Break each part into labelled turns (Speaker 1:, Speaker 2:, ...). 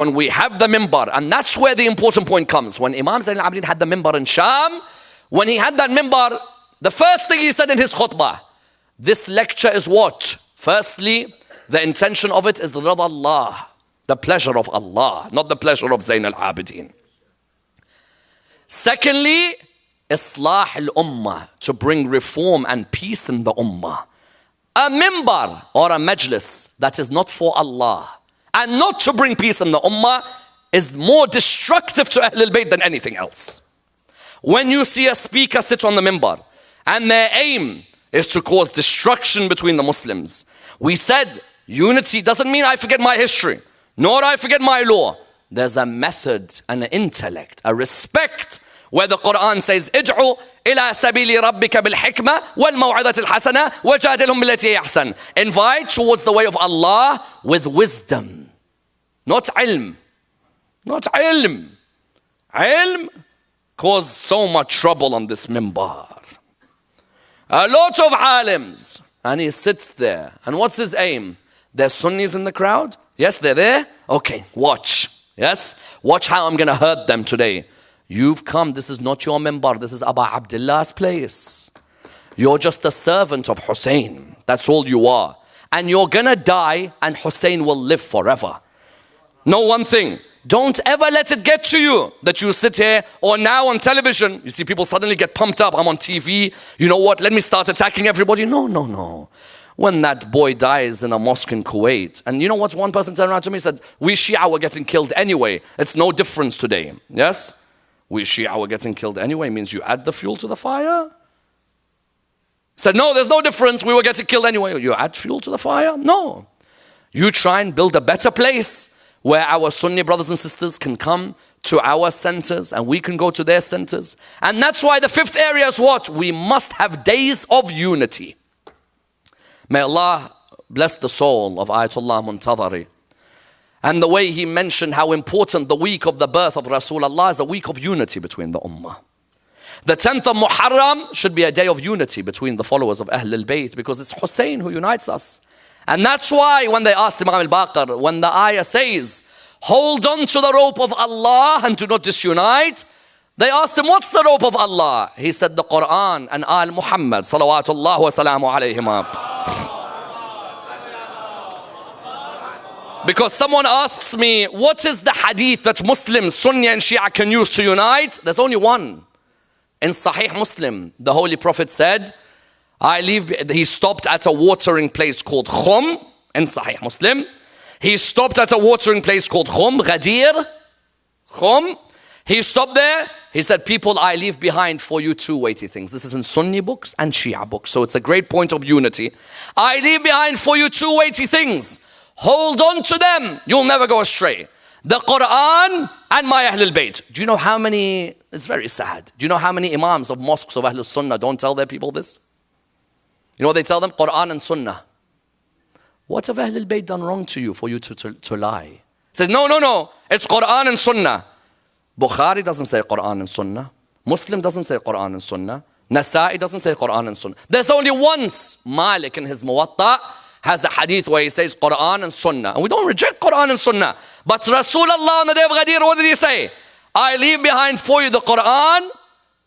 Speaker 1: when we have the minbar, and that's where the important point comes. When Imam Zayn al-Abidin had the minbar in Sham, when he had that minbar, the first thing he said in his khutbah, this lecture is what? Firstly, the intention of it is the rida Allah, the pleasure of Allah, not the pleasure of Zayn al-Abidin. Secondly, Islah al-Ummah, to bring reform and peace in the Ummah. A minbar or a majlis that is not for Allah and not to bring peace in the Ummah is more destructive to Ahlul Bayt than anything else. When you see a speaker sit on the minbar and their aim is to cause destruction between the Muslims, we said unity doesn't mean I forget my history, nor I forget my law. There's a method, an intellect, a respect, where the Quran says, "Id'u ila sabili rabbika bil hikmah wal maw'izati al hasana wajadilhum billati ahsan." Invite towards the way of Allah with wisdom, not ilm. Not ilm. Ilm caused so much trouble on this minbar. A lot of alims, and he sits there. And what's his aim? There's Sunnis in the crowd? Yes, they're there? Okay, watch. Yes? Watch how I'm going to hurt them today. You've come, this is not your minbar, this is Abu Abdullah's place. You're just a servant of Hussein. That's all you are. And you're going to die and Hussein will live forever. Know one thing. Don't ever let it get to you that you sit here or now on television. You see people suddenly get pumped up. I'm on TV. You know what? Let me start attacking everybody. No, no, no. When that boy dies in a mosque in Kuwait, and you know what? One person turned around to me and said, we Shia were getting killed anyway. It's no difference today. Yes? We Shia were getting killed anyway means you add the fuel to the fire? Said, no, there's no difference. We were getting killed anyway. You add fuel to the fire? No. You try and build a better place where our Sunni brothers and sisters can come to our centers and we can go to their centers. And that's why the fifth area is what? We must have days of unity. May Allah bless the soul of Ayatollah Muntadhari. And the way he mentioned how important the week of the birth of Rasulullah is a week of unity between the Ummah. The 10th of Muharram should be a day of unity between the followers of Ahlul Bayt because it's Hussein who unites us. And that's why when they asked Imam al-Bakr, when the ayah says, hold on to the rope of Allah and do not disunite, they asked him, what's the rope of Allah? He said, the Quran and Al Muhammad, salawatullah wa salamu alayhima. Because someone asks me, what is the hadith that Muslims, Sunni and Shia can use to unite? There's only one. In Sahih Muslim, the Holy Prophet said, he stopped at a watering place called Khum, in Sahih Muslim. He stopped at a watering place called Khum, Ghadir, Khum. He stopped there. He said, people, I leave behind for you two weighty things. This is in Sunni books and Shia books. So it's a great point of unity. I leave behind for you two weighty things. Hold on to them. You'll never go astray. The Quran and my Ahlul Bayt. Do you know how many, it's very sad. Do you know how many imams of mosques of Ahlul Sunnah don't tell their people this? You know what they tell them? Quran and Sunnah. What have Ahlul Bayt done wrong to you for you to lie? He says, no, no, no. It's Quran and Sunnah. Bukhari doesn't say Quran and Sunnah. Muslim doesn't say Quran and Sunnah. Nasa'i doesn't say Quran and Sunnah. There's only once Malik in his Muwatta has a hadith where he says Quran and Sunnah. And we don't reject Quran and Sunnah. But Rasulullah on the day of Ghadir, what did he say? I leave behind for you the Quran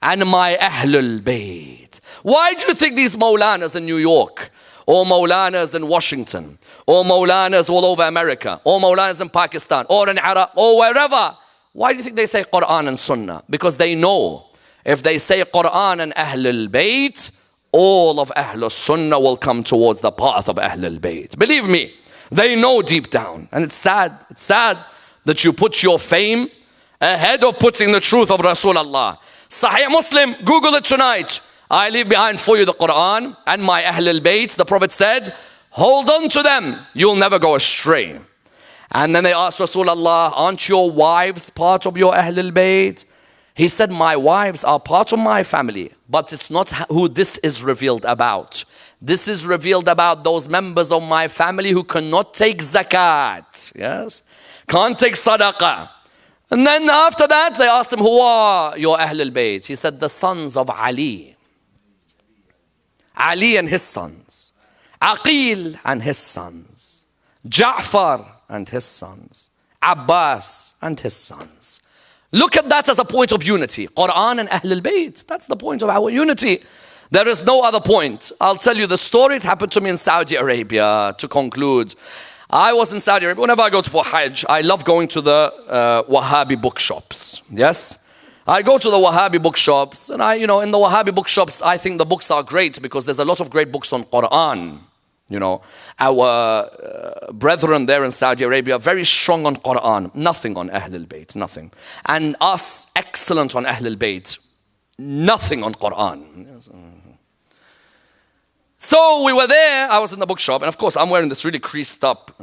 Speaker 1: and my Ahlul Bayt. Why do you think these Maulanas in New York, or Maulanas in Washington, or Maulanas all over America, or Maulanas in Pakistan, or in Iraq, or wherever, why do you think they say Quran and Sunnah? Because they know if they say Quran and Ahlul Bayt, all of Ahlul Sunnah will come towards the path of Ahlul Bayt. Believe me, they know deep down. And it's sad that you put your fame ahead of putting the truth of Rasulullah. Sahih Muslim, Google it tonight. I leave behind for you the Quran and my Ahlul Bayt. The Prophet said, hold on to them. You'll never go astray. And then they asked Rasulullah, aren't your wives part of your Ahlul Bayt? He said, my wives are part of my family, but it's not who this is revealed about. This is revealed about those members of my family who cannot take zakat. Yes? Can't take sadaqah. And then after that, they asked him, who are your Ahlul Bayt? He said, the sons of Ali. Ali and his sons. Aqil and his sons. Ja'far and his sons. Abbas and his sons. Look at that as a point of unity. Quran and Ahlul Bayt. That's the point of our unity. There is no other point. I'll tell you the story. It happened to me in Saudi Arabia. To conclude, I was in Saudi Arabia. Whenever I go for Hajj, I love going to the Wahhabi bookshops. Yes? I go to the Wahhabi bookshops, and in the Wahhabi bookshops, I think the books are great because there's a lot of great books on Quran. Our brethren there in Saudi Arabia, very strong on Quran, nothing on Ahlul Bayt, nothing. And us, excellent on Ahlul Bayt, nothing on Quran. So we were there, I was in the bookshop, and of course I'm wearing this really creased up.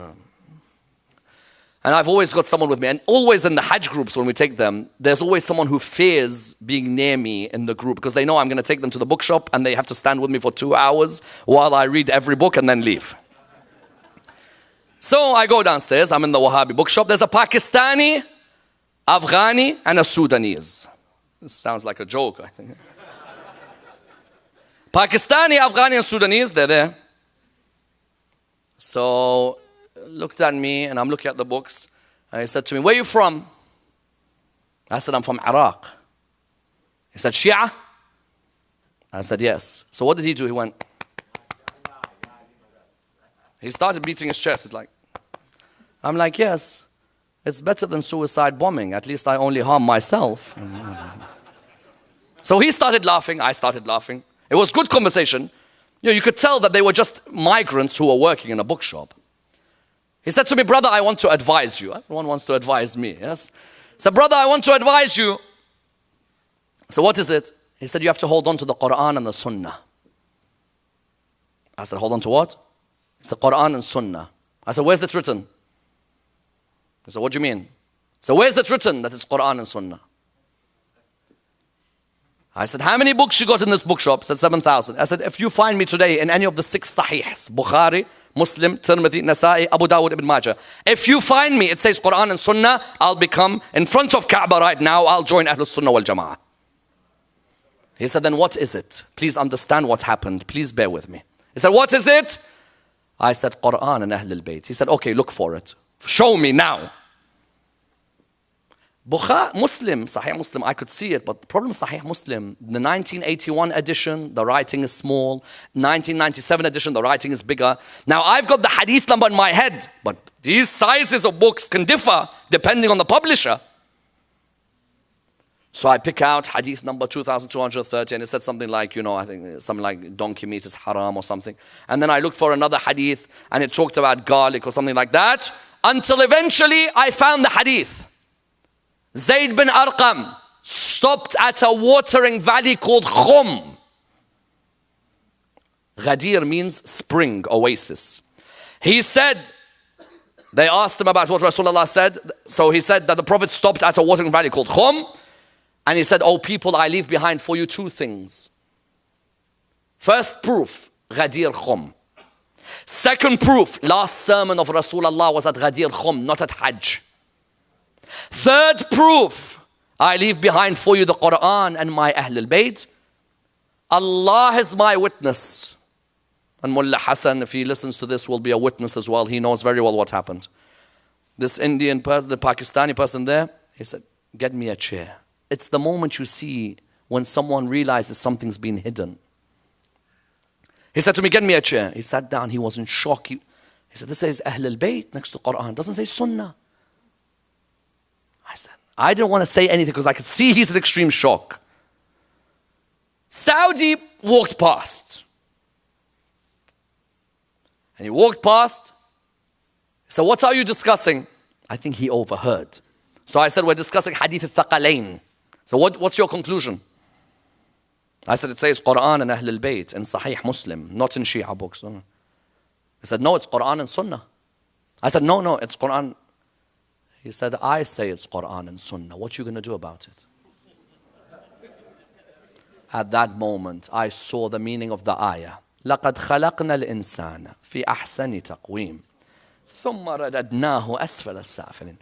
Speaker 1: And I've always got someone with me, and always in the Hajj groups when we take them, there's always someone who fears being near me in the group because they know I'm going to take them to the bookshop and they have to stand with me for 2 hours while I read every book and then leave. So I go downstairs, I'm in the Wahhabi bookshop, there's a Pakistani, Afghani and a Sudanese. This sounds like a joke, I think. Pakistani, Afghani and Sudanese, they're there. So looked at me and I'm looking at the books and he said to me, where are you from? I said, I'm from Iraq. He said, Shia? I said, yes. So what did he do? He went, he started beating his chest. He's like, I'm like, yes, it's better than suicide bombing. At least I only harm myself. So he started laughing, I started laughing. It was good conversation. You could tell that they were just migrants who were working in a bookshop. He said to me, brother, I want to advise you. Everyone wants to advise me, yes? He said, brother, I want to advise you. So what is it? He said, you have to hold on to the Quran and the Sunnah. I said, hold on to what? It's the Quran and Sunnah. I said, where's it written? He said, what do you mean? So where's it written that it's Quran and Sunnah? I said, how many books you got in this bookshop? He said, 7,000. I said, if you find me today in any of the 6 Sahihs, Bukhari, Muslim, Tirmidhi, Nasa'i, Abu Dawud, Ibn Majah, if you find me, it says Quran and Sunnah, I'll become, in front of Kaaba right now, I'll join Ahlul Sunnah wal Jama'ah. He said, then what is it? Please understand what happened. Please bear with me. He said, what is it? I said, Quran and Ahlul Bayt. He said, okay, look for it. Show me now. Muslim, Sahih Muslim, I could see it, but the problem is Sahih Muslim, the 1981 edition, the writing is small. 1997 edition, the writing is bigger. Now I've got the hadith number in my head, but these sizes of books can differ depending on the publisher. So I pick out hadith number 2230 and it said something like, I think something like donkey meat is haram or something. And then I looked for another hadith and it talked about garlic or something like that, until eventually I found the hadith. Zayd bin Arqam stopped at a watering valley called Khum. Ghadir means spring, oasis. He said, they asked him about what Rasulullah said. So he said that the Prophet stopped at a watering valley called Khum. And he said, oh people, I leave behind for you 2 things. First proof, Ghadir Khum. Second proof, last sermon of Rasulullah was at Ghadir Khum, not at Hajj. Third proof, I leave behind for you the Quran and my Ahlul Bayt. Allah is my witness. And Mullah Hassan, if he listens to this, will be a witness as well. He knows very well what happened. This Indian person, the Pakistani person there, he said, get me a chair. It's the moment you see when someone realizes something's been hidden. He said to me, get me a chair. He sat down, he was in shock. He said, this says Ahlul Bayt next to Quran. It doesn't say Sunnah. I said, I didn't want to say anything because I could see he's in extreme shock. Saudi walked past. And he walked past. He said, what are you discussing? I think he overheard. So I said, we're discussing Hadith al-Thaqalain. So what's your conclusion? I said, it says Quran and Ahlul Bayt in Sahih Muslim, not in Shia books. He said, no, it's Quran and Sunnah. I said, no, it's Quran. He said, I say it's Quran and Sunnah. What are you going to do about it? At that moment, I saw the meaning of the ayah. لَقَدْ خَلَقْنَا الْإِنسَانَ فِي أَحْسَنِ تَقْوِيمٍ ثُمَّ رَدَدْنَاهُ أَسْفَلَ السَّافِلِينَ.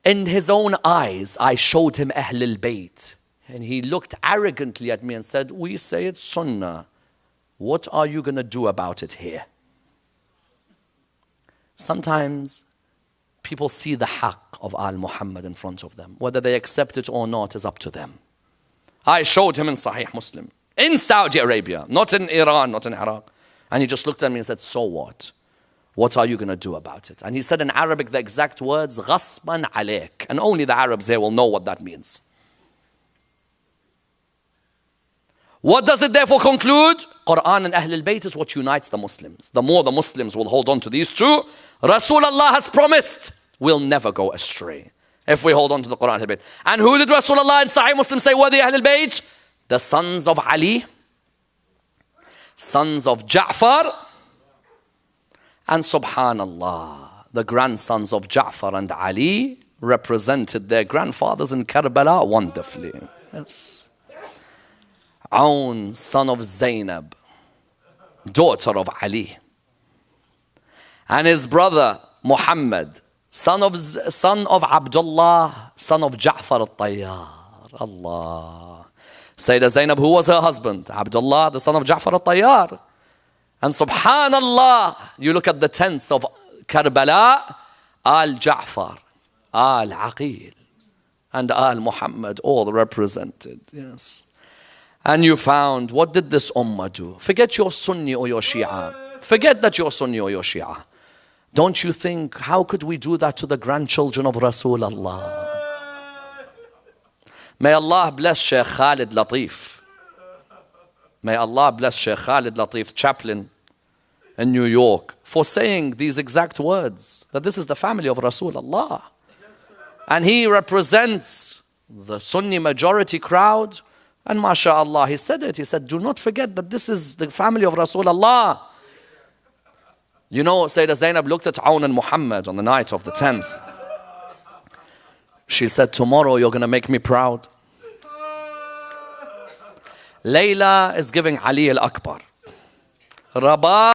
Speaker 1: In his own eyes, I showed him Ahlul Bayt. And he looked arrogantly at me and said, we say it's Sunnah. What are you going to do about it here? Sometimes people see the haqq of Al Muhammad in front of them. Whether they accept it or not is up to them. I showed him in Sahih Muslim, in Saudi Arabia, not in Iran, not in Iraq. And he just looked at me and said, so what? What are you going to do about it? And he said in Arabic the exact words, غصبا عليك. And only the Arabs here will know what that means. What does it therefore conclude? Quran and Ahlul Bayt is what unites the Muslims. The more the Muslims will hold on to these two, Rasulullah has promised we'll never go astray if we hold on to the Quran and Ahlul Bayt. And who did Rasulullah in Sahih Muslim say were the Ahlul Bayt? The sons of Ali, sons of Ja'far, and subhanallah, the grandsons of Ja'far and Ali represented their grandfathers in Karbala wonderfully. Yes. Aun, son of Zainab, daughter of Ali. And his brother Muhammad, son of Abdullah, son of Ja'far al-Tayyar. Allah. Sayyidah Zainab, who was her husband? Abdullah, the son of Ja'far al-Tayyar. And subhanallah, you look at the tents of Karbala, Al-Ja'far, Al-Aqil, and Al-Muhammad, all represented. Yes. And you found, what did this ummah do? Forget your Sunni or your Shia. Forget that you're Sunni or your Shia. Don't you think, how could we do that to the grandchildren of Rasulullah? May Allah bless Shaykh Khalid Latif. May Allah bless Shaykh Khalid Latif, chaplain in New York, for saying these exact words, that this is the family of Rasulullah. And he represents the Sunni majority crowd. And mashallah, he said it. He said, do not forget that this is the family of Rasulullah. You know, Sayyidah Zainab looked at Aun and Muhammad on the night of the 10th. She said, tomorrow you're going to make me proud. Layla is giving Ali al-Akbar. Rabah